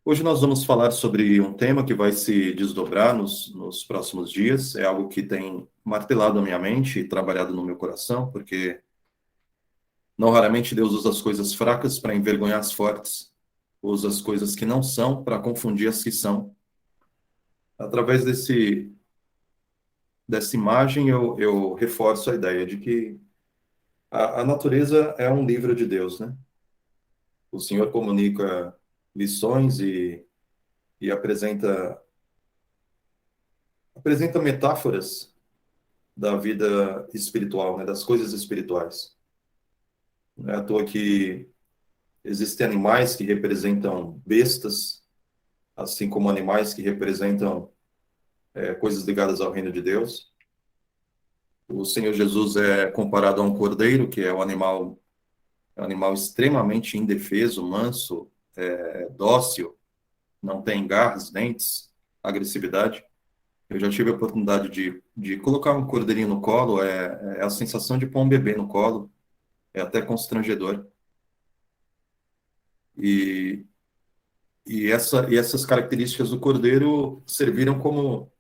Hoje nós vamos falar sobre um tema que vai se desdobrar nos próximos dias. É algo que tem martelado a minha mente e trabalhado no meu coração, porque não raramente Deus usa as coisas fracas para envergonhar as fortes, usa as coisas que não são para confundir as que são. Através dessa imagem, eu reforço a ideia de que a natureza é um livro de Deus, né? O Senhor comunica lições e apresenta metáforas da vida espiritual, né, das coisas espirituais. Não é à toa que existem animais que representam bestas, assim como animais que representam coisas ligadas ao reino de Deus. O Senhor Jesus é comparado a um cordeiro, que é um animal extremamente indefeso, manso, dócil, não tem garras, dentes, agressividade. Eu já tive a oportunidade de colocar um cordeirinho no colo, é a sensação de pôr um bebê no colo, é até constrangedor. E, e essas características do cordeiro serviram como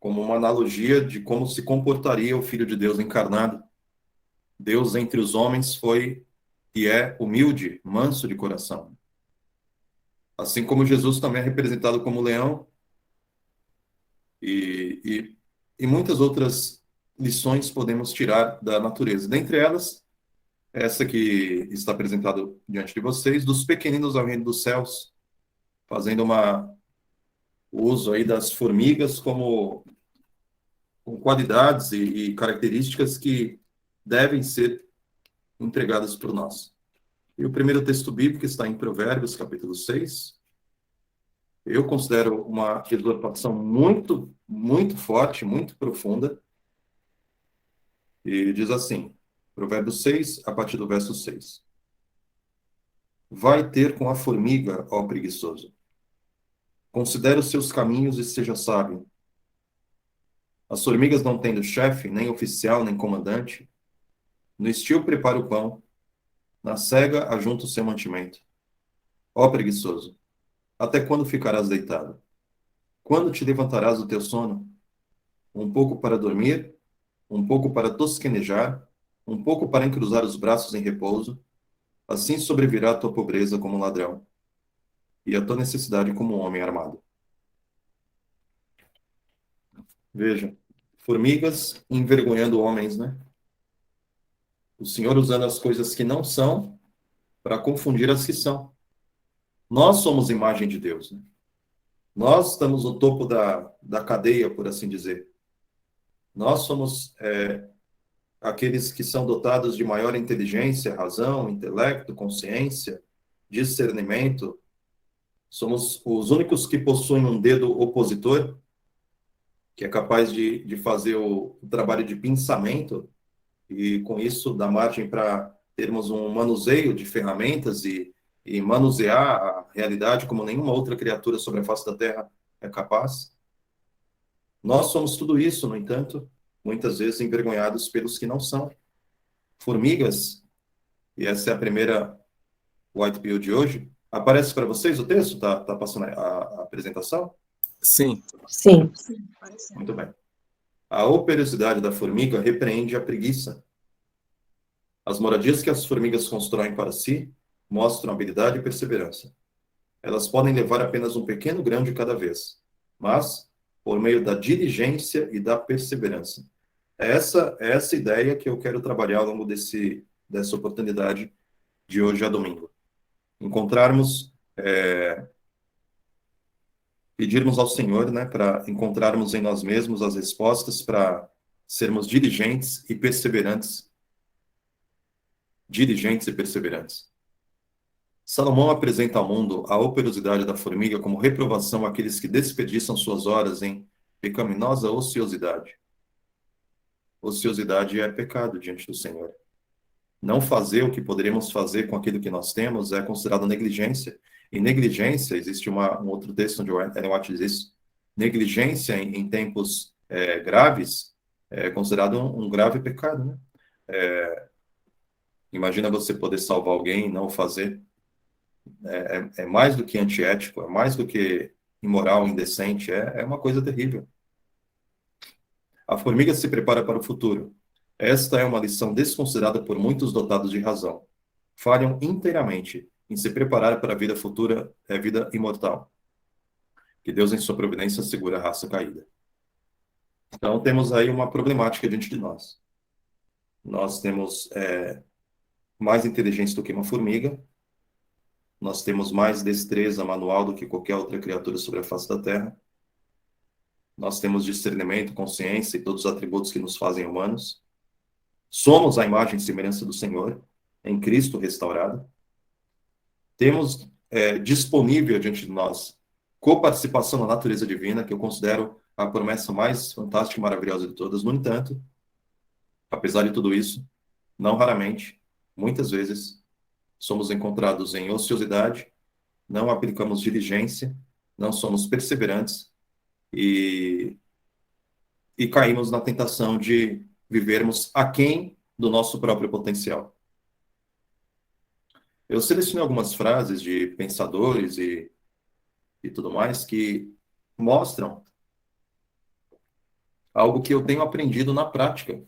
uma analogia de como se comportaria o Filho de Deus encarnado. Deus entre os homens foi e é humilde, manso de coração. Assim como Jesus também é representado como leão e, e muitas outras lições podemos tirar da natureza. Dentre elas, essa que está apresentada diante de vocês, dos pequeninos ao reino dos céus, fazendo o uso aí das formigas com qualidades e características que devem ser entregadas por nós. E o primeiro texto bíblico está em Provérbios, capítulo 6. Eu considero uma exortação muito, muito forte, muito profunda. E diz assim, Provérbios 6, a partir do verso 6. Vai ter com a formiga, ó preguiçoso. Considere os seus caminhos e seja sábio. As formigas não tendo chefe, nem oficial, nem comandante. No estio prepara o pão, na cega ajunta o seu mantimento. Ó preguiçoso, até quando ficarás deitado? Quando te levantarás do teu sono? Um pouco para dormir, um pouco para tosquenejar, um pouco para encruzar os braços em repouso. Assim sobrevirá a tua pobreza como um ladrão, e a tua necessidade como um homem armado. Veja, formigas envergonhando homens, né? O Senhor usando as coisas que não são para confundir as que são. Nós somos imagem de Deus, né? Nós estamos no topo da cadeia, por assim dizer. Nós somos aqueles que são dotados de maior inteligência, razão, intelecto, consciência, discernimento. Somos os únicos que possuem um dedo opositor, que é capaz de fazer o trabalho de pensamento, e com isso dá margem para termos um manuseio de ferramentas e manusear a realidade como nenhuma outra criatura sobre a face da Terra é capaz. Nós somos tudo isso, no entanto, muitas vezes envergonhados pelos que não são. Formigas, e essa é a primeira White Pill de hoje. Aparece para vocês o texto? Tá passando a apresentação? Sim. Sim. Muito bem. A operosidade da formiga repreende a preguiça. As moradias que as formigas constroem para si mostram habilidade e perseverança. Elas podem levar apenas um pequeno grão de cada vez, mas por meio da diligência e da perseverança. É essa ideia que eu quero trabalhar ao longo dessa oportunidade de hoje a domingo. Encontrarmos, pedirmos ao Senhor, né, para encontrarmos em nós mesmos as respostas para sermos diligentes e perseverantes. Diligentes e perseverantes. Salomão apresenta ao mundo a operosidade da formiga como reprovação àqueles que desperdiçam suas horas em pecaminosa ociosidade. Ociosidade é pecado diante do Senhor. Não fazer o que poderíamos fazer com aquilo que nós temos é considerado negligência. E negligência, existe um outro texto onde o Ellen White diz isso, negligência em tempos graves é considerado um grave pecado, né? Imagina você poder salvar alguém e não o fazer. é mais do que antiético, é mais do que imoral, indecente, é uma coisa terrível. A formiga se prepara para o futuro. Esta é uma lição desconsiderada por muitos dotados de razão. Falham inteiramente em se preparar para a vida futura, vida imortal, que Deus, em sua providência, segura a raça caída. Então, temos aí uma problemática diante de nós. Nós temos mais inteligência do que uma formiga, nós temos mais destreza manual do que qualquer outra criatura sobre a face da Terra, nós temos discernimento, consciência e todos os atributos que nos fazem humanos, somos a imagem e semelhança do Senhor, em Cristo restaurado, temos disponível diante de nós coparticipação na natureza divina, que eu considero a promessa mais fantástica e maravilhosa de todas. No entanto, apesar de tudo isso, não raramente, muitas vezes, somos encontrados em ociosidade, não aplicamos diligência, não somos perseverantes e caímos na tentação de vivermos aquém do nosso próprio potencial. Eu selecionei algumas frases de pensadores e tudo mais que mostram algo que eu tenho aprendido na prática.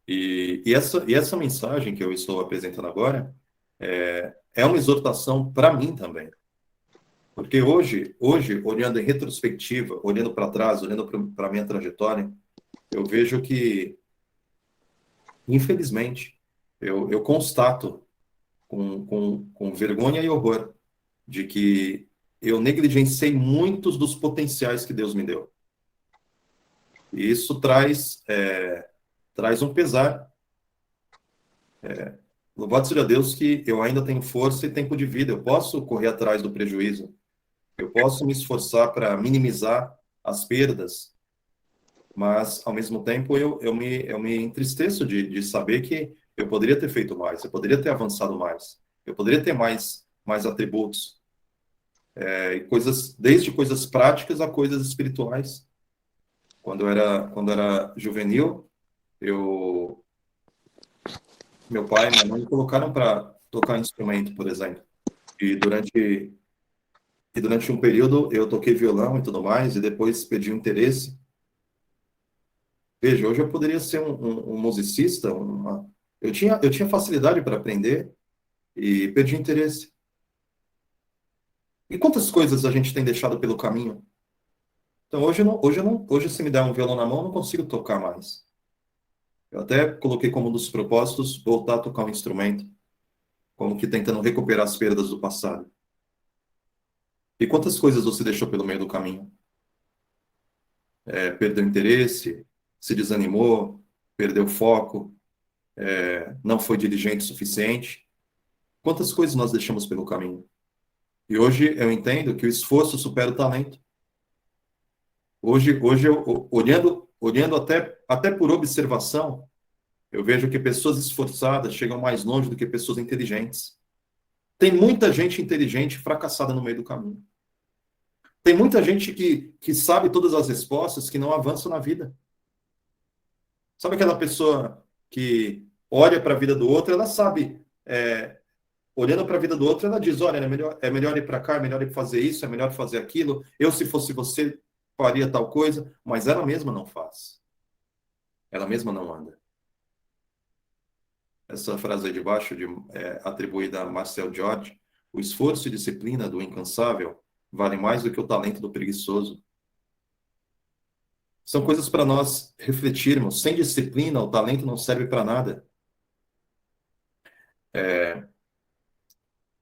E essa mensagem que eu estou apresentando agora é uma exortação para mim também. Porque hoje, olhando em retrospectiva, olhando para trás, olhando para a minha trajetória, eu vejo que, infelizmente, eu constato com vergonha e horror de que eu negligenciei muitos dos potenciais que Deus me deu. E isso traz um pesar. Louvado seja Deus que eu ainda tenho força e tempo de vida. Eu posso correr atrás do prejuízo. Eu posso me esforçar para minimizar as perdas. Mas, ao mesmo tempo, eu me entristeço de saber que eu poderia ter feito mais. Eu poderia ter avançado mais. Eu poderia ter mais atributos. Desde coisas práticas a coisas espirituais. Quando eu era juvenil, meu pai e minha mãe me colocaram para tocar instrumento, por exemplo. E durante um período eu toquei violão e tudo mais, e depois perdi o interesse. Veja, hoje eu poderia ser um musicista, eu tinha facilidade para aprender e perdi o interesse. E quantas coisas a gente tem deixado pelo caminho? Então hoje se me der um violão na mão, eu não consigo tocar mais. Eu até coloquei como um dos propósitos voltar a tocar um instrumento, como que tentando recuperar as perdas do passado. E quantas coisas você deixou pelo meio do caminho? Perdeu interesse, se desanimou, perdeu foco, não foi diligente o suficiente. Quantas coisas nós deixamos pelo caminho? E hoje eu entendo que o esforço supera o talento. Hoje eu, olhando até por observação, eu vejo que pessoas esforçadas chegam mais longe do que pessoas inteligentes. Tem muita gente inteligente fracassada no meio do caminho. Tem muita gente que sabe todas as respostas, que não avança na vida. Sabe aquela pessoa que olha para a vida do outro, ela sabe, olhando para a vida do outro, ela diz, olha, é melhor ir para cá, é melhor ir fazer isso, é melhor fazer aquilo, eu, se fosse você, faria tal coisa, mas ela mesma não faz. Ela mesma não anda. Essa frase aí de baixo, atribuída a Marcel George, o esforço e disciplina do incansável vale mais do que o talento do preguiçoso. São coisas para nós refletirmos. Sem disciplina, o talento não serve para nada.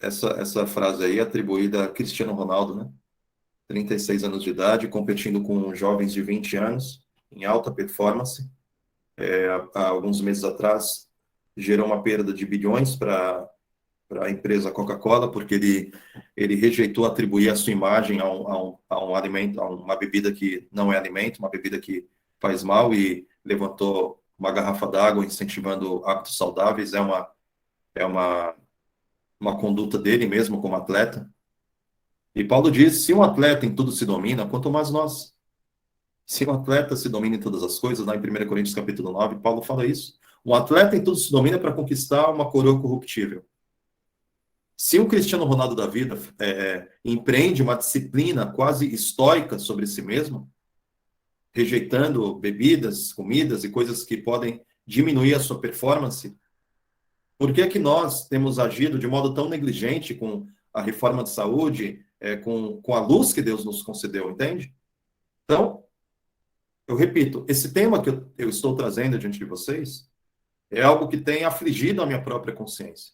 Essa frase aí é atribuída a Cristiano Ronaldo, né? 36 anos de idade, competindo com jovens de 20 anos, em alta performance. Há alguns meses atrás, gerou uma perda de bilhões para a empresa Coca-Cola, porque ele rejeitou atribuir a sua imagem a um alimento, a uma bebida que não é alimento, uma bebida que faz mal, e levantou uma garrafa d'água incentivando hábitos saudáveis. É uma conduta dele mesmo como atleta. E Paulo diz, se um atleta em tudo se domina, quanto mais nós. Se um atleta se domina em todas as coisas, lá em 1 Coríntios capítulo 9, Paulo fala isso. Um atleta em tudo se domina para conquistar uma coroa corruptível. Se um Cristiano Ronaldo da vida empreende uma disciplina quase estoica sobre si mesmo, rejeitando bebidas, comidas e coisas que podem diminuir a sua performance, por que que nós temos agido de modo tão negligente com a reforma de saúde, com a luz que Deus nos concedeu, entende? Então, eu repito, esse tema que eu estou trazendo diante de vocês é algo que tem afligido a minha própria consciência.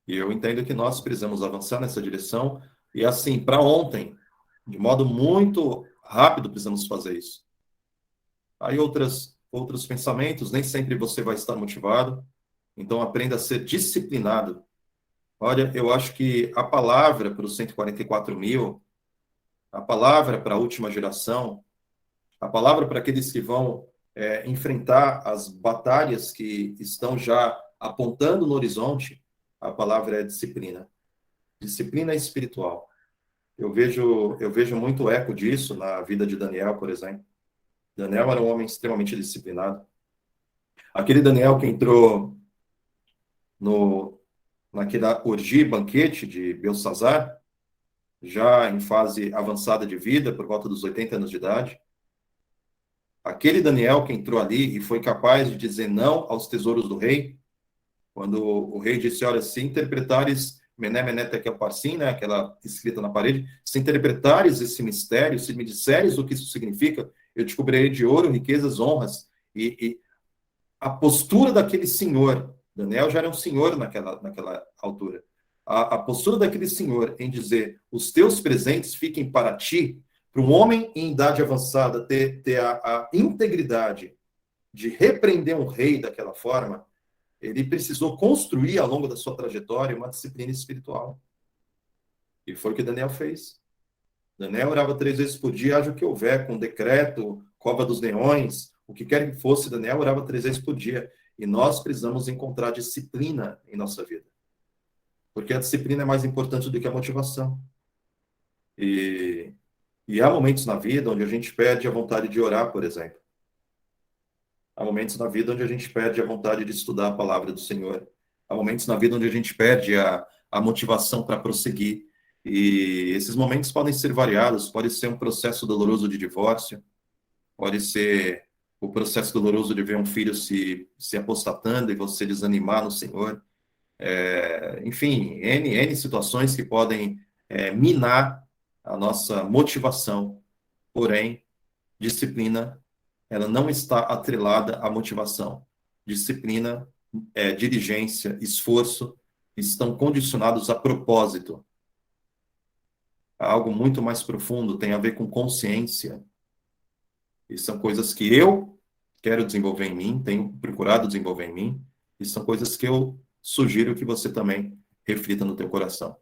E eu entendo que nós precisamos avançar nessa direção e, assim, para ontem, de modo muito rápido, precisamos fazer isso. Aí outros pensamentos, nem sempre você vai estar motivado, então aprenda a ser disciplinado. Olha, eu acho que a palavra para os 144 mil, a palavra para a última geração, a palavra para aqueles que vão enfrentar as batalhas que estão já apontando no horizonte, a palavra é disciplina. Disciplina espiritual. Eu vejo muito eco disso na vida de Daniel, por exemplo. Daniel era um homem extremamente disciplinado. Aquele Daniel que entrou naquela orgia, banquete de Belsazar, já em fase avançada de vida, por volta dos 80 anos de idade. Aquele Daniel que entrou ali e foi capaz de dizer não aos tesouros do rei, quando o rei disse, olha, se interpretares Mené, Mené, Tekel, Parsim, né, aquela escrita na parede, se interpretares esse mistério, se me disseres o que isso significa, eu te cobrirei de ouro, riquezas, honras. E a postura daquele senhor, Daniel já era um senhor naquela altura, a postura daquele senhor em dizer, os teus presentes fiquem para ti, para um homem em idade avançada ter a integridade de repreender um rei daquela forma, ele precisou construir ao longo da sua trajetória uma disciplina espiritual. E foi o que Daniel fez. Daniel orava 3 vezes por dia, haja o que houver, com decreto, cova dos leões, o que quer que fosse, Daniel orava 3 vezes por dia. E nós precisamos encontrar disciplina em nossa vida. Porque a disciplina é mais importante do que a motivação. E há momentos na vida onde a gente perde a vontade de orar, por exemplo. Há momentos na vida onde a gente perde a vontade de estudar a palavra do Senhor. Há momentos na vida onde a gente perde a motivação para prosseguir. E esses momentos podem ser variados. Pode ser um processo doloroso de divórcio. Pode ser o processo doloroso de ver um filho se apostatando e você desanimar no Senhor. Enfim, N situações que podem minar a nossa motivação. Porém, disciplina, ela não está atrelada à motivação. Disciplina, diligência, esforço, estão condicionados a propósito. Algo muito mais profundo, tem a ver com consciência. E são coisas que eu quero desenvolver em mim, tenho procurado desenvolver em mim, e são coisas que eu sugiro que você também reflita no teu coração.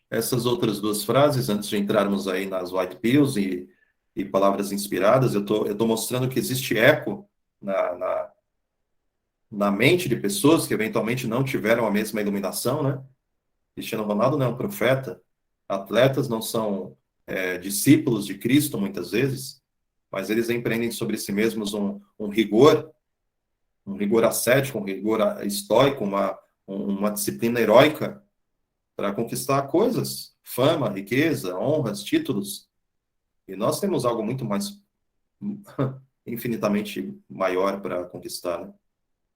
Essas outras 2 frases, antes de entrarmos aí nas white pills e palavras inspiradas, eu tô mostrando que existe eco na mente de pessoas que eventualmente não tiveram a mesma iluminação, né? Cristiano Ronaldo não é um profeta, atletas não são discípulos de Cristo, muitas vezes, mas eles empreendem sobre si mesmos um rigor ascético, um rigor estoico, uma disciplina heróica para conquistar coisas, fama, riqueza, honras, títulos. E nós temos algo muito mais, infinitamente maior para conquistar, né?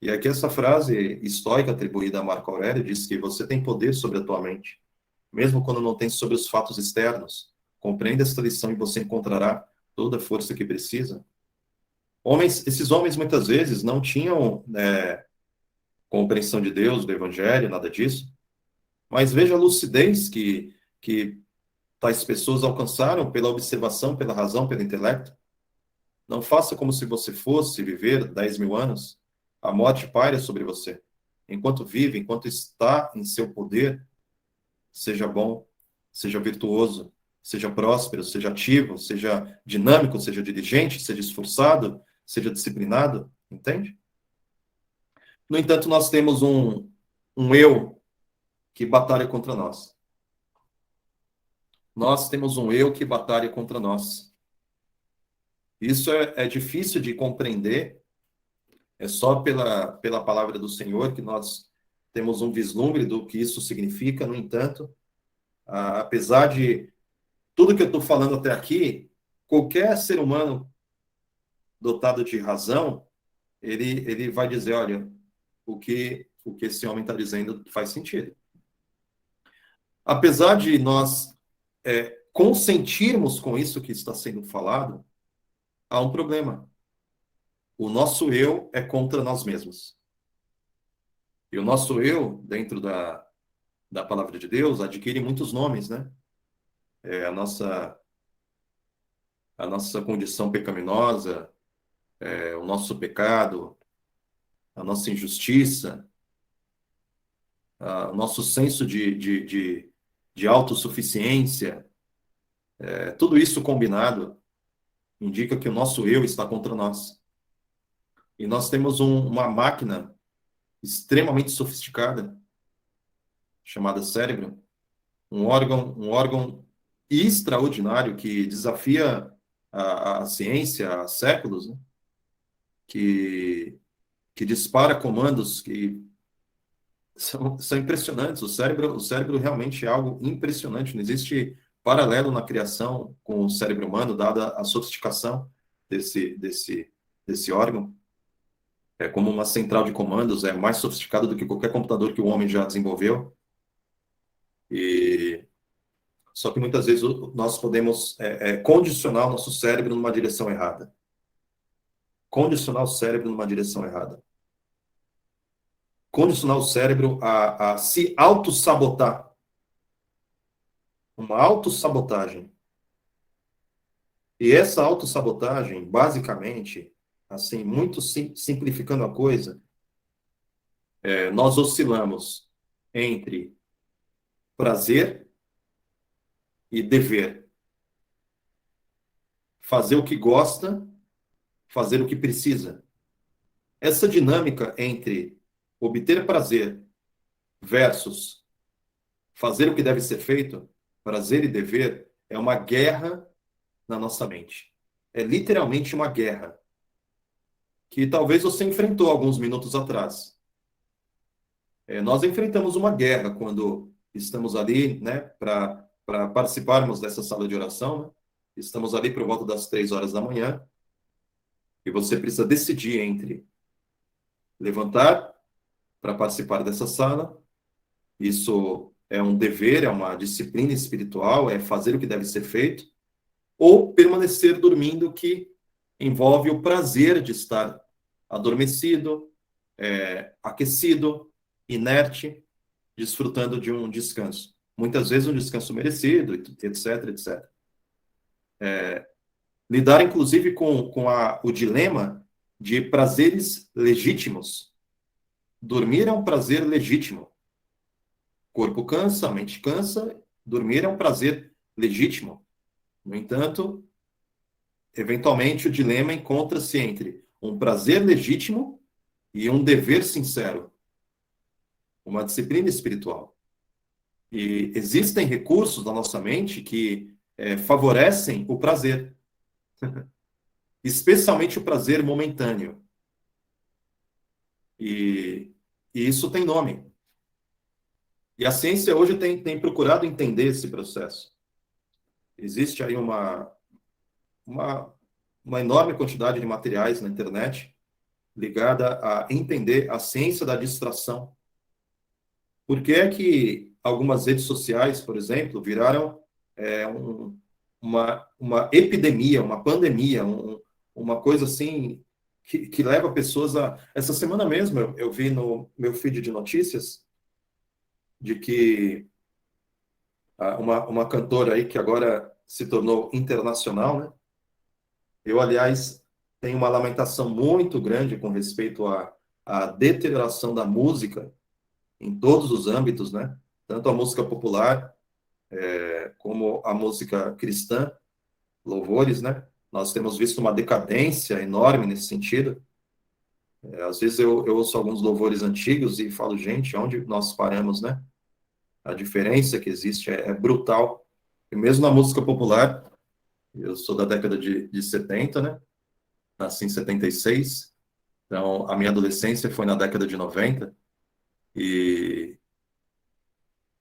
E aqui essa frase estoica atribuída a Marco Aurélio diz que você tem poder sobre a tua mente, mesmo quando não tem sobre os fatos externos. Compreenda esta lição e você encontrará toda a força que precisa. Esses homens muitas vezes não tinham compreensão de Deus, do Evangelho, nada disso, mas veja a lucidez que tais pessoas alcançaram pela observação, pela razão, pelo intelecto. Não faça como se você fosse viver 10 mil anos. A morte paira sobre você. Enquanto vive, enquanto está em seu poder, seja bom, seja virtuoso, seja próspero, seja ativo, seja dinâmico, seja diligente, seja esforçado, seja disciplinado, entende? No entanto, nós temos um eu que batalha contra nós. Nós temos um eu que batalha contra nós. Isso é difícil de compreender, é só pela palavra do Senhor que nós temos um vislumbre do que isso significa. No entanto, apesar de tudo que eu estou falando até aqui, qualquer ser humano dotado de razão, ele vai dizer, olha, o que esse homem está dizendo faz sentido. Apesar de nós consentirmos com isso que está sendo falado, há um problema. O nosso eu é contra nós mesmos. E o nosso eu, dentro da palavra de Deus, adquire muitos nomes, né? A nossa condição pecaminosa, o nosso pecado, a nossa injustiça, o nosso senso de autossuficiência, tudo isso combinado indica que o nosso eu está contra nós. E nós temos uma máquina extremamente sofisticada, chamada cérebro, um órgão extraordinário que desafia a ciência há séculos, né? que dispara comandos que são impressionantes. O cérebro realmente é algo impressionante. Não existe paralelo na criação com o cérebro humano, dada a sofisticação desse órgão. É como uma central de comandos, é mais sofisticado do que qualquer computador que o homem já desenvolveu. Só que muitas vezes nós podemos condicionar o nosso cérebro numa direção errada. Condicionar o cérebro numa direção errada. Condicionar o cérebro a se auto-sabotar. Uma autossabotagem. E essa autossabotagem, basicamente, assim, muito simplificando a coisa, nós oscilamos entre prazer e dever. Fazer o que gosta, fazer o que precisa. Essa dinâmica entre obter prazer versus fazer o que deve ser feito, prazer e dever, é uma guerra na nossa mente. É literalmente uma guerra que talvez você enfrentou alguns minutos atrás. Nós enfrentamos uma guerra quando estamos ali, né, para participarmos dessa sala de oração, né? Estamos ali por volta das 3 horas da manhã e você precisa decidir entre levantar para participar dessa sala. Isso é um dever, é uma disciplina espiritual, é fazer o que deve ser feito, ou permanecer dormindo, que envolve o prazer de estar adormecido, aquecido, inerte, desfrutando de um descanso. Muitas vezes um descanso merecido, etc, etc. Lidar, inclusive, com o dilema de prazeres legítimos. Dormir é um prazer legítimo. O corpo cansa, a mente cansa, dormir é um prazer legítimo. No entanto, eventualmente o dilema encontra-se entre um prazer legítimo e um dever sincero, uma disciplina espiritual. E existem recursos na nossa mente que favorecem o prazer, especialmente o prazer momentâneo. E isso tem nome. E a ciência hoje tem procurado entender esse processo. Existe aí uma enorme quantidade de materiais na internet ligada a entender a ciência da distração. Por que é que algumas redes sociais, por exemplo, viraram uma epidemia, uma pandemia, uma coisa assim que leva pessoas a... Essa semana mesmo eu vi no meu feed de notícias de que uma cantora aí que agora se tornou internacional, né? Eu, aliás, tenho uma lamentação muito grande com respeito à deterioração da música em todos os âmbitos, né? Tanto a música popular como a música cristã, louvores, né? Nós temos visto uma decadência enorme nesse sentido. Às vezes eu ouço alguns louvores antigos e falo, gente, onde nós paramos, né? A diferença que existe é brutal. E mesmo na música popular, eu sou da década de 70, né? Nasci em 76, então a minha adolescência foi na década de 90, E,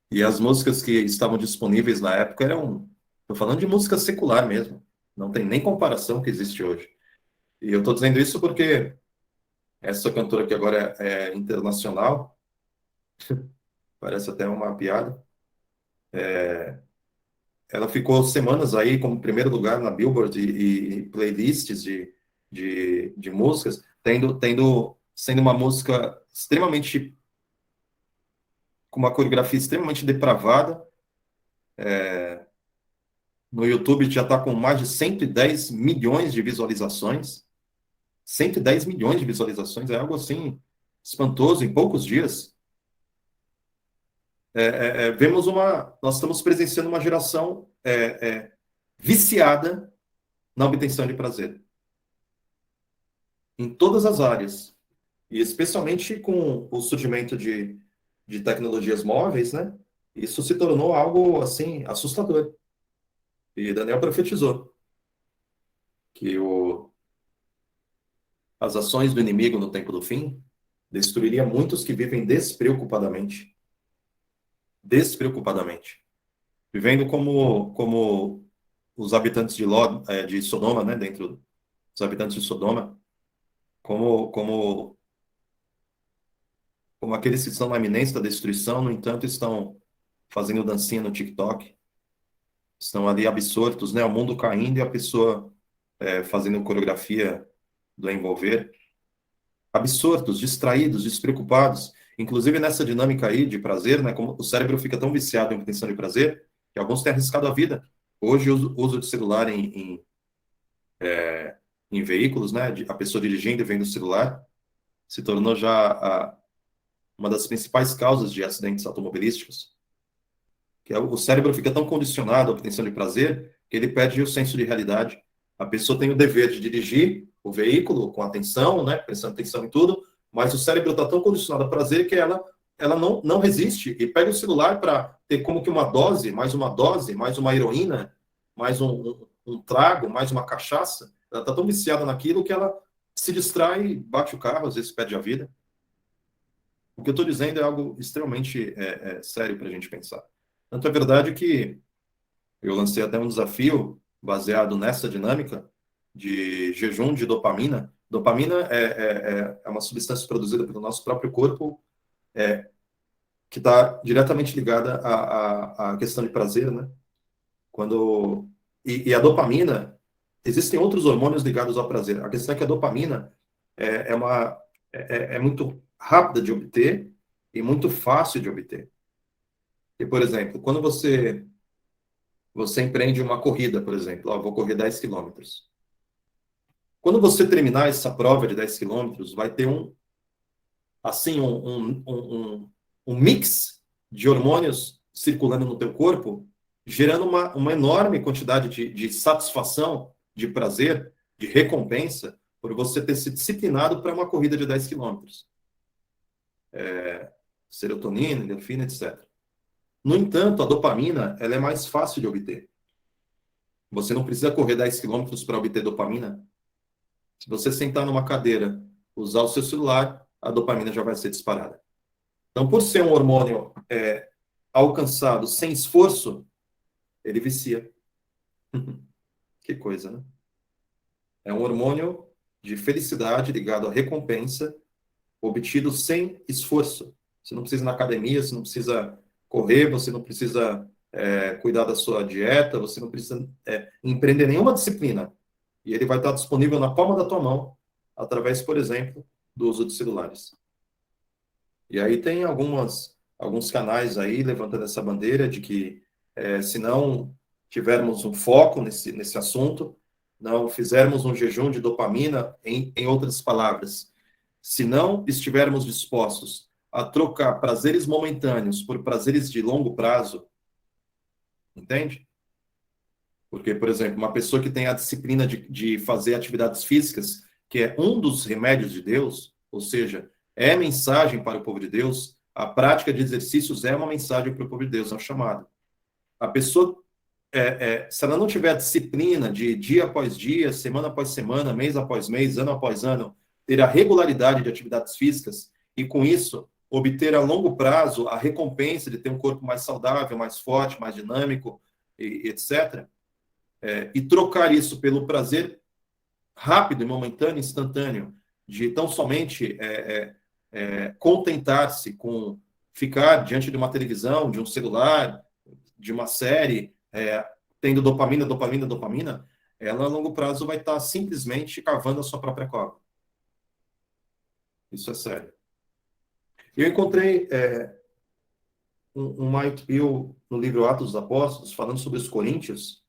e as músicas que estavam disponíveis na época eram, estou falando de música secular mesmo, não tem nem comparação com o que existe hoje. E eu estou dizendo isso porque essa cantora que agora é internacional, parece até uma piada, ela ficou semanas aí como primeiro lugar na Billboard e playlists de músicas, sendo uma música extremamente, com uma coreografia extremamente depravada. No YouTube já está com mais de 110 milhões de visualizações. 110 milhões de visualizações, é algo assim espantoso em poucos dias. Nós estamos presenciando uma geração viciada na obtenção de prazer, em todas as áreas, e especialmente com o surgimento de tecnologias móveis, né? Isso se tornou algo assim assustador. E Daniel profetizou que as ações do inimigo no tempo do fim destruiria muitos que vivem despreocupadamente, vivendo como os habitantes de Sodoma, né? Dentro dos habitantes de Sodoma, como, como, como aqueles que estão na iminência da destruição, no entanto, estão fazendo dancinha no TikTok, estão ali absortos, né? O mundo caindo e a pessoa fazendo coreografia do envolver, absortos, distraídos, despreocupados. Inclusive nessa dinâmica aí de prazer, né? Como o cérebro fica tão viciado em obtenção de prazer, que alguns têm arriscado a vida. Hoje, o uso de celular em veículos, né? A pessoa dirigindo e vendo o celular, se tornou já uma das principais causas de acidentes automobilísticos, que o cérebro fica tão condicionado à obtenção de prazer que ele perde o senso de realidade. A pessoa tem o dever de dirigir o veículo com atenção, né, prestando atenção em tudo, mas o cérebro está tão condicionado a prazer que ela não resiste e pega o celular para ter como que uma dose, mais uma heroína, mais um trago, mais uma cachaça. Ela está tão viciada naquilo que ela se distrai, bate o carro, às vezes perde a vida. O que eu estou dizendo é algo extremamente sério para a gente pensar. Tanto é verdade que eu lancei até um desafio baseado nessa dinâmica de jejum de dopamina. Dopamina é uma substância produzida pelo nosso próprio corpo, que está diretamente ligada à questão de prazer, né? E a dopamina, existem outros hormônios ligados ao prazer. A questão é que a dopamina é muito rápida de obter e muito fácil de obter. E, por exemplo, quando você empreende uma corrida, por exemplo, vou correr 10 quilômetros. Quando você terminar essa prova de 10 quilômetros, vai ter um mix de hormônios circulando no teu corpo, gerando uma enorme quantidade de satisfação, de prazer, de recompensa, por você ter se disciplinado para uma corrida de 10 quilômetros. Serotonina, endorfina, etc. No entanto, a dopamina ela é mais fácil de obter. Você não precisa correr 10 quilômetros para obter dopamina. Se você sentar numa cadeira, usar o seu celular, a dopamina já vai ser disparada. Então, por ser um hormônio alcançado sem esforço, ele vicia. Que coisa, né? É um hormônio de felicidade ligado à recompensa, obtido sem esforço. Você não precisa ir na academia, você não precisa correr, você não precisa cuidar da sua dieta, você não precisa empreender nenhuma disciplina. E ele vai estar disponível na palma da tua mão, através, por exemplo, do uso de celulares. E aí tem alguns canais aí levantando essa bandeira de que se não tivermos um foco nesse assunto, não fizermos um jejum de dopamina, em outras palavras, se não estivermos dispostos a trocar prazeres momentâneos por prazeres de longo prazo, entende? Porque, por exemplo, uma pessoa que tem a disciplina de fazer atividades físicas, que é um dos remédios de Deus, ou seja, é mensagem para o povo de Deus, a prática de exercícios é uma mensagem para o povo de Deus, é um chamado. A pessoa, se ela não tiver a disciplina de dia após dia, semana após semana, mês após mês, ano após ano, ter a regularidade de atividades físicas, e com isso obter a longo prazo a recompensa de ter um corpo mais saudável, mais forte, mais dinâmico, e etc., e trocar isso pelo prazer rápido, momentâneo, instantâneo, de tão somente contentar-se com ficar diante de uma televisão, de um celular, de uma série, tendo dopamina, dopamina, dopamina, ela a longo prazo vai estar simplesmente cavando a sua própria cova. Isso é sério. Eu encontrei eu, no livro Atos dos Apóstolos, falando sobre os coríntios,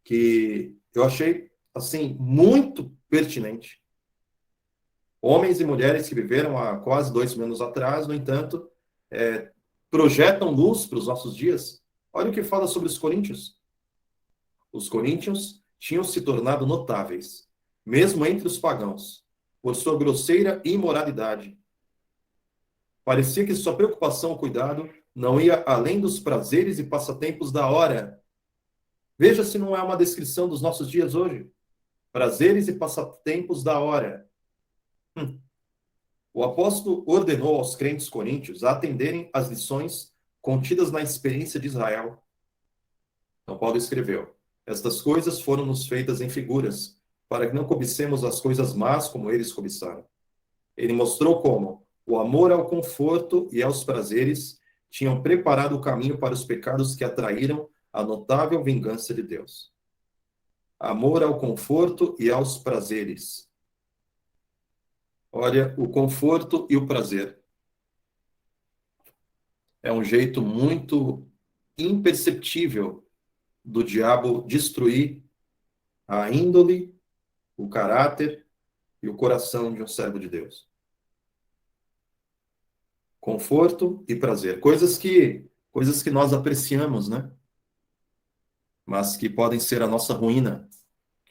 que eu achei, assim, muito pertinente. Homens e mulheres que viveram há quase 2.000 anos atrás, no entanto, projetam luz para os nossos dias. Olha o que fala sobre os coríntios. Os coríntios tinham se tornado notáveis, mesmo entre os pagãos, por sua grosseira imoralidade. Parecia que sua preocupação ou cuidado não ia além dos prazeres e passatempos da hora. Veja se não é uma descrição dos nossos dias hoje. Prazeres e passatempos da hora. O apóstolo ordenou aos crentes coríntios a atenderem às lições contidas na experiência de Israel. Então Paulo escreveu: estas coisas foram-nos feitas em figuras, para que não cobicemos as coisas más como eles cobiçaram. Ele mostrou como o amor ao conforto e aos prazeres tinham preparado o caminho para os pecados que atraíram a notável vingança de Deus. Amor ao conforto e aos prazeres. Olha, o conforto e o prazer. É um jeito muito imperceptível do diabo destruir a índole, o caráter e o coração de um servo de Deus. Conforto e prazer. Coisas que nós apreciamos, né? Mas que podem ser a nossa ruína.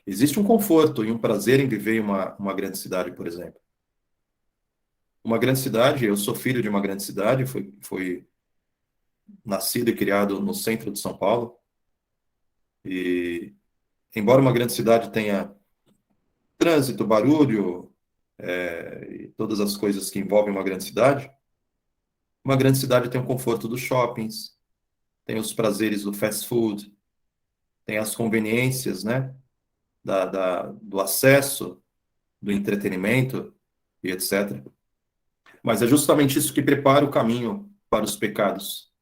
Existe um conforto e um prazer em viver em uma grande cidade, por exemplo. Uma grande cidade, eu sou filho de uma grande cidade, fui nascido e criado no centro de São Paulo. E, embora uma grande cidade tenha trânsito, barulho, e todas as coisas que envolvem uma grande cidade tem o conforto dos shoppings, tem os prazeres do fast food, tem as conveniências, né, do acesso, do entretenimento e etc. Mas é justamente isso que prepara o caminho para os pecados.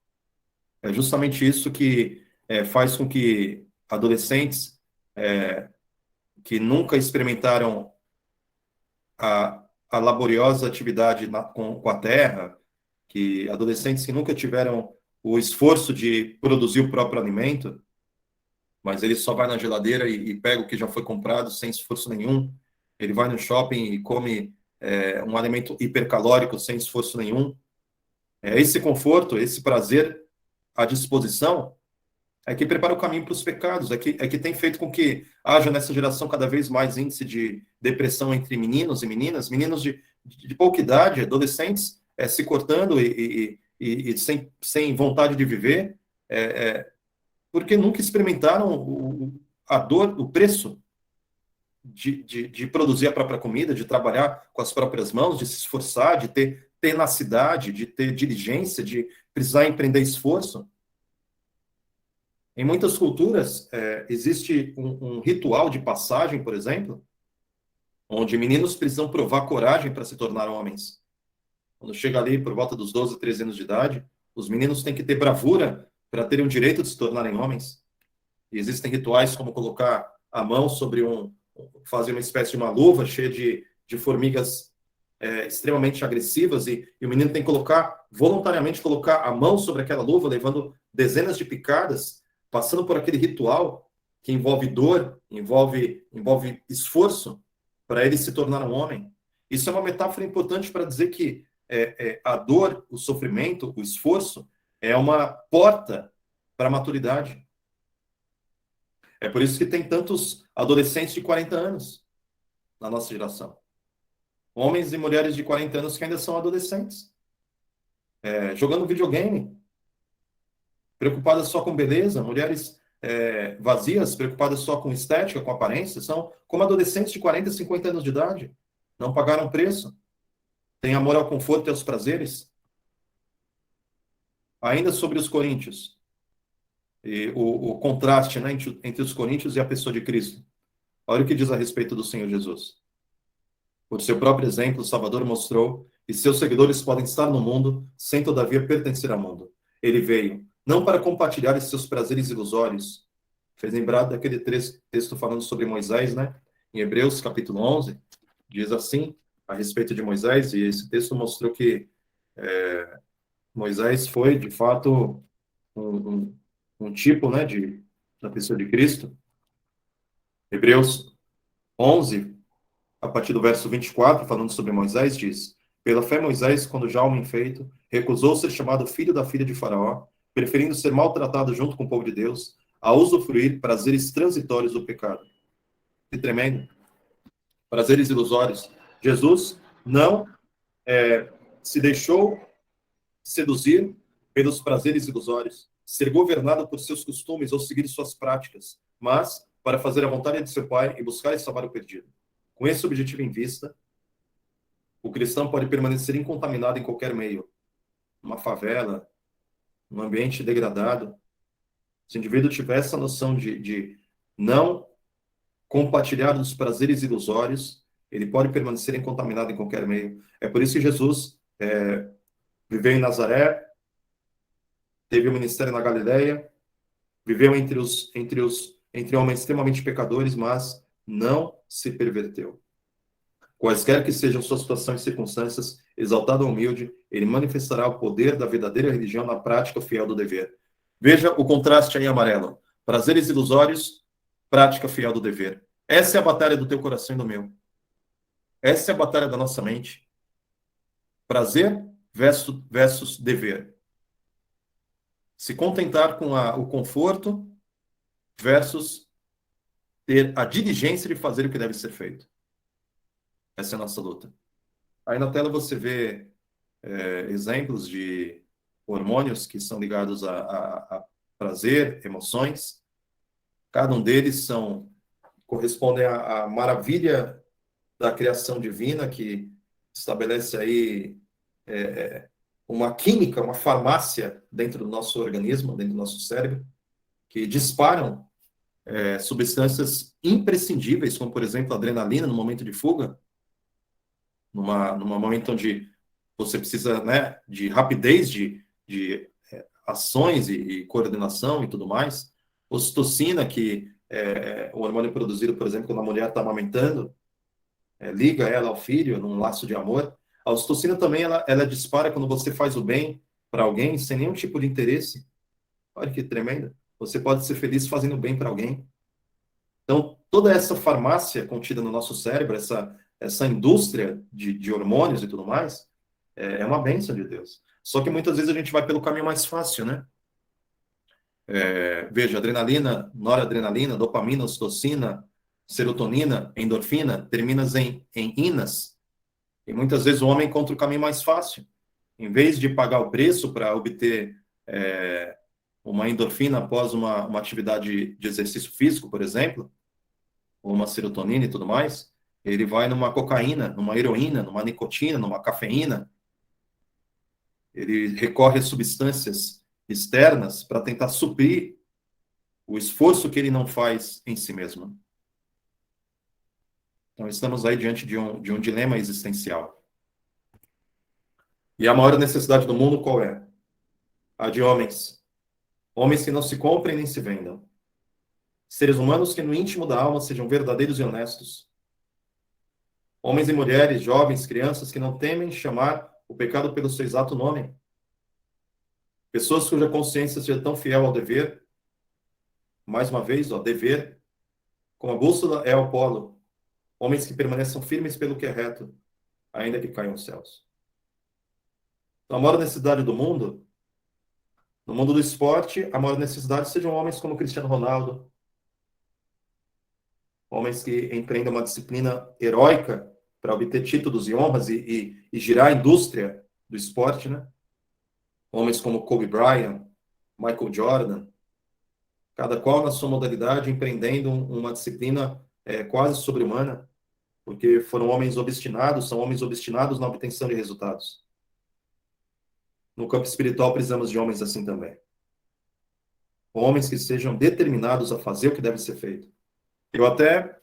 É justamente isso que faz com que adolescentes que nunca experimentaram a laboriosa atividade com a terra, que adolescentes que nunca tiveram o esforço de produzir o próprio alimento, mas ele só vai na geladeira e pega o que já foi comprado sem esforço nenhum. Ele vai no shopping e come um alimento hipercalórico sem esforço nenhum. Esse conforto, esse prazer à disposição é que prepara o caminho para os pecados, é que tem feito com que haja nessa geração cada vez mais índice de depressão entre meninos e meninas, meninos de pouca idade, adolescentes, se cortando e sem vontade de viver, porque nunca experimentaram a dor, o preço de produzir a própria comida, de trabalhar com as próprias mãos, de se esforçar, de ter tenacidade, de ter diligência, de precisar empreender esforço. Em muitas culturas, existe um ritual de passagem, por exemplo, onde meninos precisam provar coragem para se tornar homens. Quando chega ali por volta dos 12, 13 anos de idade, os meninos têm que ter bravura para terem o direito de se tornarem homens. E existem rituais como colocar a mão sobre fazer uma espécie de uma luva cheia de formigas extremamente agressivas, e o menino tem que voluntariamente colocar a mão sobre aquela luva, levando dezenas de picadas, passando por aquele ritual que envolve dor, envolve esforço para ele se tornar um homem. Isso é uma metáfora importante para dizer que a dor, o sofrimento, o esforço é uma porta para a maturidade. É por isso que tem tantos adolescentes de 40 anos na nossa geração. Homens e mulheres de 40 anos que ainda são adolescentes. Jogando videogame, preocupadas só com beleza, mulheres vazias, preocupadas só com estética, com aparência, são como adolescentes de 40, 50 anos de idade. Não pagaram preço. Têm amor ao conforto e aos prazeres. Ainda sobre os coríntios, e o contraste, né, entre os coríntios e a pessoa de Cristo. Olha o que diz a respeito do Senhor Jesus. Por seu próprio exemplo, o Salvador mostrou que seus seguidores podem estar no mundo sem, todavia, pertencer ao mundo. Ele veio, não para compartilhar seus prazeres ilusórios. Fez lembrar daquele texto falando sobre Moisés, né? Em Hebreus, capítulo 11, diz assim, a respeito de Moisés, e esse texto mostrou que Moisés foi, de fato, um tipo, né, da pessoa de Cristo. Hebreus 11, a partir do verso 24, falando sobre Moisés, diz: Pela fé, Moisés, quando já homem feito, recusou ser chamado filho da filha de Faraó, preferindo ser maltratado junto com o povo de Deus, a usufruir prazeres transitórios do pecado. Que tremendo! Prazeres ilusórios. Jesus não se deixou seduzir pelos prazeres ilusórios, ser governado por seus costumes ou seguir suas práticas, mas para fazer a vontade de seu Pai e buscar e salvar o perdido. Com esse objetivo em vista, o cristão pode permanecer incontaminado em qualquer meio, numa favela, num ambiente degradado. Se o indivíduo tiver essa noção de não compartilhar dos prazeres ilusórios, ele pode permanecer incontaminado em qualquer meio. É por isso que Jesus viveu em Nazaré, teve o ministério na Galileia, viveu entre homens extremamente pecadores, mas não se perverteu. Quaisquer que sejam suas situações e circunstâncias, exaltado ou humilde, ele manifestará o poder da verdadeira religião na prática fiel do dever. Veja o contraste aí em amarelo. Prazeres ilusórios, prática fiel do dever. Essa é a batalha do teu coração e do meu. Essa é a batalha da nossa mente. Prazer versus dever. Se contentar com o conforto versus ter a diligência de fazer o que deve ser feito. Essa é a nossa luta. Aí na tela você vê exemplos de hormônios que são ligados a prazer, emoções. Cada um deles correspondem à maravilha da criação divina, que estabelece aí uma química, uma farmácia dentro do nosso organismo, dentro do nosso cérebro, que disparam substâncias imprescindíveis, como, por exemplo, a adrenalina no momento de fuga, num momento onde você precisa, né, de rapidez, de ações e coordenação e tudo mais. Ocitocina, que é o hormônio produzido, por exemplo, quando a mulher está amamentando, liga ela ao filho num laço de amor. A ocitocina também, ela dispara quando você faz o bem para alguém, sem nenhum tipo de interesse. Olha que tremendo. Você pode ser feliz fazendo bem para alguém. Então, toda essa farmácia contida no nosso cérebro, essa indústria de hormônios e tudo mais, é uma bênção de Deus. Só que muitas vezes a gente vai pelo caminho mais fácil, né? Veja, adrenalina, noradrenalina, dopamina, ocitocina, serotonina, endorfina, terminas em inas. E muitas vezes o homem encontra o caminho mais fácil. Em vez de pagar o preço para obter uma endorfina após uma atividade de exercício físico, por exemplo, ou uma serotonina e tudo mais, ele vai numa cocaína, numa heroína, numa nicotina, numa cafeína. Ele recorre a substâncias externas para tentar suprir o esforço que ele não faz em si mesmo. Então, estamos aí diante de um dilema existencial. E a maior necessidade do mundo qual é? A de homens. Homens que não se comprem nem se vendam. Seres humanos que no íntimo da alma sejam verdadeiros e honestos. Homens e mulheres, jovens, crianças que não temem chamar o pecado pelo seu exato nome. Pessoas cuja consciência seja tão fiel ao dever, mais uma vez, dever, como a bússola é ao polo. Homens que permaneçam firmes pelo que é reto, ainda que caiam os céus. Então, a maior necessidade do mundo, no mundo do esporte, a maior necessidade sejam homens como Cristiano Ronaldo, homens que empreendam uma disciplina heróica para obter títulos e honras e girar a indústria do esporte, né? Homens como Kobe Bryant, Michael Jordan, cada qual na sua modalidade empreendendo uma disciplina quase sobre-humana, porque foram homens obstinados, são homens obstinados na obtenção de resultados. No campo espiritual, precisamos de homens assim também. Homens que sejam determinados a fazer o que deve ser feito. Eu até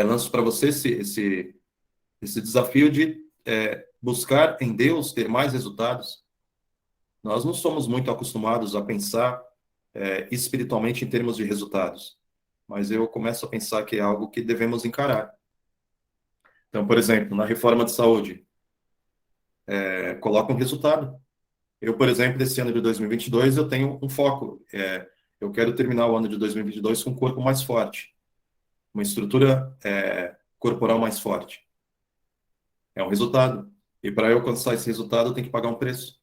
lanço para você esse desafio de buscar em Deus ter mais resultados. Nós não somos muito acostumados a pensar espiritualmente em termos de resultados, mas eu começo a pensar que é algo que devemos encarar. Então, por exemplo, na reforma de saúde, coloca um resultado. Eu, por exemplo, esse ano de 2022, eu tenho um foco. Eu quero terminar o ano de 2022 com um corpo mais forte, uma estrutura corporal mais forte. É um resultado. E para eu alcançar esse resultado, eu tenho que pagar um preço.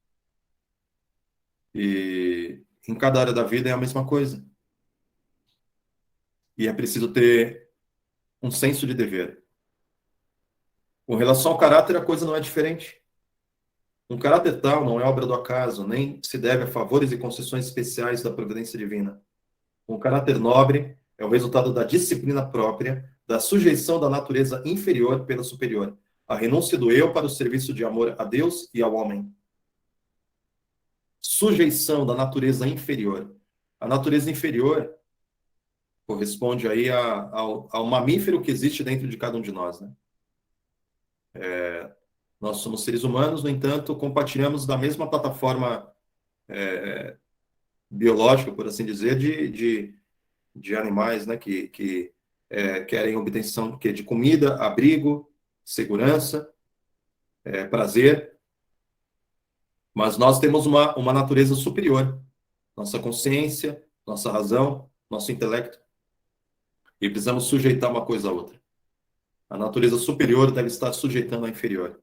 E em cada área da vida é a mesma coisa. E é preciso ter um senso de dever. Com relação ao caráter, a coisa não é diferente. Um caráter tal não é obra do acaso, nem se deve a favores e concessões especiais da providência divina. Um caráter nobre é o resultado da disciplina própria, da sujeição da natureza inferior pela superior, a renúncia do eu para o serviço de amor a Deus e ao homem. Sujeição da natureza inferior. A natureza inferior corresponde aí ao mamífero que existe dentro de cada um de nós, né? Nós somos seres humanos, no entanto, compartilhamos da mesma plataforma biológica, por assim dizer, de animais, né, que querem obtenção de comida, abrigo, segurança, prazer, mas nós temos uma natureza superior, nossa consciência, nossa razão, nosso intelecto, e precisamos sujeitar uma coisa à outra. A natureza superior deve estar sujeitando a inferior.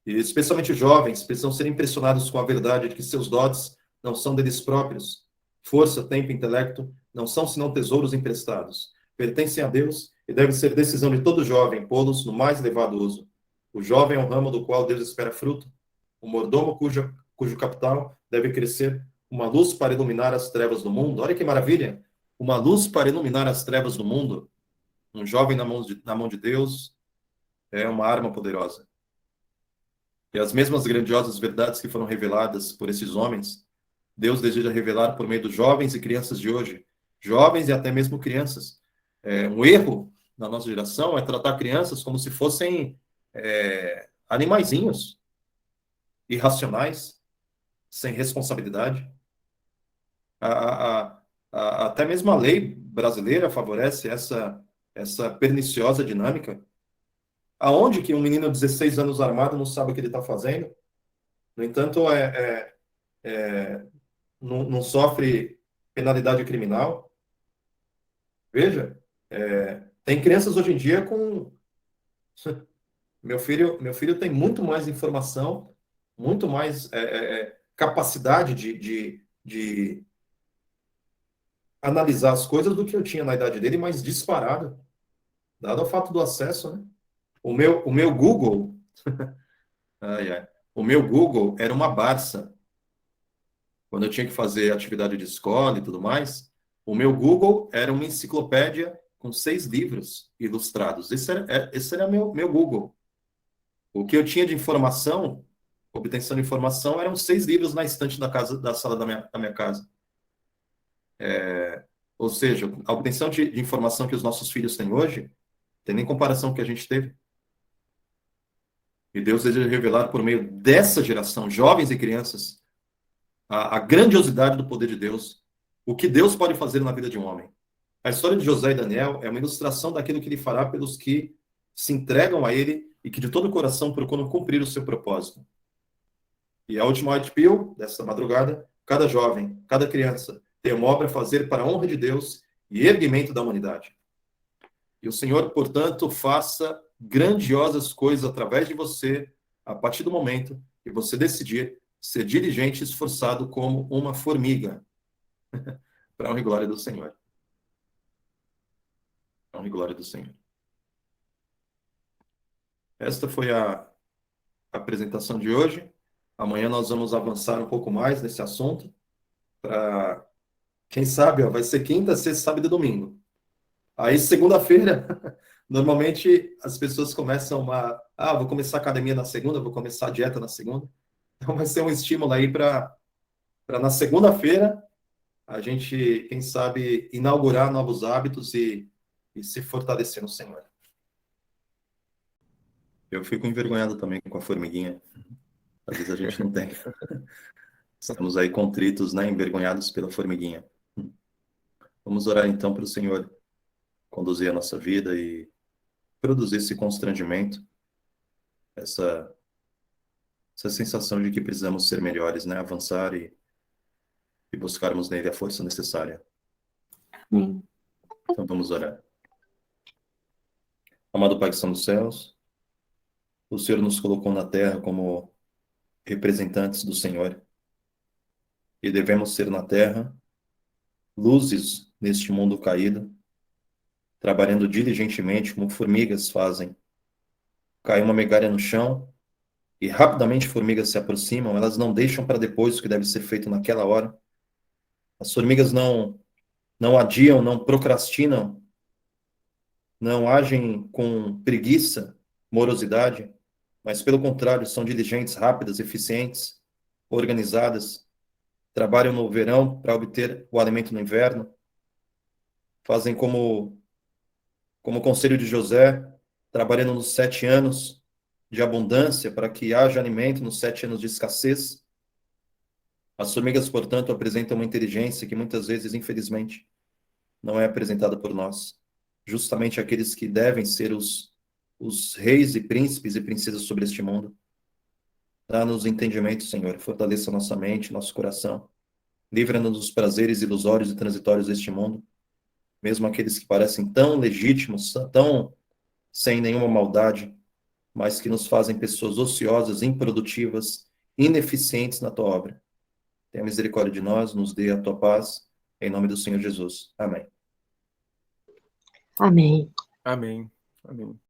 E especialmente os jovens precisam ser impressionados com a verdade de que seus dotes não são deles próprios. Força, tempo e intelecto não são senão tesouros emprestados. Pertencem a Deus e deve ser decisão de todo jovem pô-los no mais elevado uso. O jovem é um ramo do qual Deus espera fruto. O mordomo cujo capital deve crescer. Uma luz para iluminar as trevas do mundo. Olha que maravilha! Uma luz para iluminar as trevas do mundo. Um jovem na mão de Deus é uma arma poderosa. E as mesmas grandiosas verdades que foram reveladas por esses homens, Deus deseja revelar por meio dos jovens e crianças de hoje. Jovens e até mesmo crianças. Um erro na nossa geração é tratar crianças como se fossem animaizinhos, irracionais, sem responsabilidade. Até mesmo a lei brasileira favorece essa perniciosa dinâmica. Aonde que um menino de 16 anos armado não sabe o que ele está fazendo? No entanto, não sofre penalidade criminal. Veja, tem crianças hoje em dia com... Meu filho tem muito mais informação, muito mais capacidade de analisar as coisas do que eu tinha na idade dele, mas disparado, dado o fato do acesso, né? O meu Google, o meu Google era uma Barça. Quando eu tinha que fazer atividade de escola e tudo mais, o meu Google era uma enciclopédia com 6 livros ilustrados. Esse era meu Google. O que eu tinha de informação, obtenção de informação, eram 6 livros na estante da sala da minha casa. Ou seja, a obtenção de informação que os nossos filhos têm hoje, tem nem comparação com o que a gente teve. E Deus deseja revelar por meio dessa geração, jovens e crianças, a grandiosidade do poder de Deus, o que Deus pode fazer na vida de um homem. A história de José e Daniel é uma ilustração daquilo que ele fará pelos que se entregam a ele e que de todo o coração procuram cumprir o seu propósito. E a última white pill dessa madrugada, cada jovem, cada criança tem uma obra a fazer para a honra de Deus e erguimento da humanidade. E o Senhor, portanto, faça grandiosas coisas através de você, a partir do momento que você decidir ser diligente e esforçado como uma formiga, para a honra e glória do Senhor. Para a honra e glória do Senhor. Esta foi a apresentação de hoje. Amanhã nós vamos avançar um pouco mais nesse assunto, para, quem sabe, vai ser quinta, sexta, sábado e domingo. Aí, segunda-feira, normalmente as pessoas começam vou começar a academia na segunda, vou começar a dieta na segunda. Então vai ser um estímulo aí para na segunda-feira a gente, quem sabe, inaugurar novos hábitos e se fortalecer no Senhor. Eu fico envergonhado também com a formiguinha. Às vezes a gente não tem. Estamos aí contritos, né, envergonhados pela formiguinha. Vamos orar então para o Senhor conduzir a nossa vida e produzir esse constrangimento, essa, essa sensação de que precisamos ser melhores, né, avançar e buscarmos nele a força necessária. Amém. Então vamos orar. Amado Pai que está nos céus, o Senhor nos colocou na terra como representantes do Senhor e devemos ser na terra luzes neste mundo caído, trabalhando diligentemente como formigas fazem. Cai uma migalha no chão e rapidamente formigas se aproximam, elas não deixam para depois o que deve ser feito naquela hora. As formigas não adiam, não procrastinam, não agem com preguiça, morosidade, mas pelo contrário, são diligentes, rápidas, eficientes, organizadas, trabalham no verão para obter o alimento no inverno, fazem como o conselho de José, trabalhando nos 7 anos de abundância para que haja alimento nos 7 anos de escassez. As formigas, portanto, apresentam uma inteligência que muitas vezes, infelizmente, não é apresentada por nós. Justamente aqueles que devem ser os reis e príncipes e princesas sobre este mundo. Dá-nos entendimento, Senhor, fortaleça nossa mente, nosso coração. Livra-nos dos prazeres ilusórios e transitórios deste mundo, mesmo aqueles que parecem tão legítimos, tão sem nenhuma maldade, mas que nos fazem pessoas ociosas, improdutivas, ineficientes na tua obra. Tenha misericórdia de nós, nos dê a tua paz, em nome do Senhor Jesus. Amém. Amém. Amém. Amém.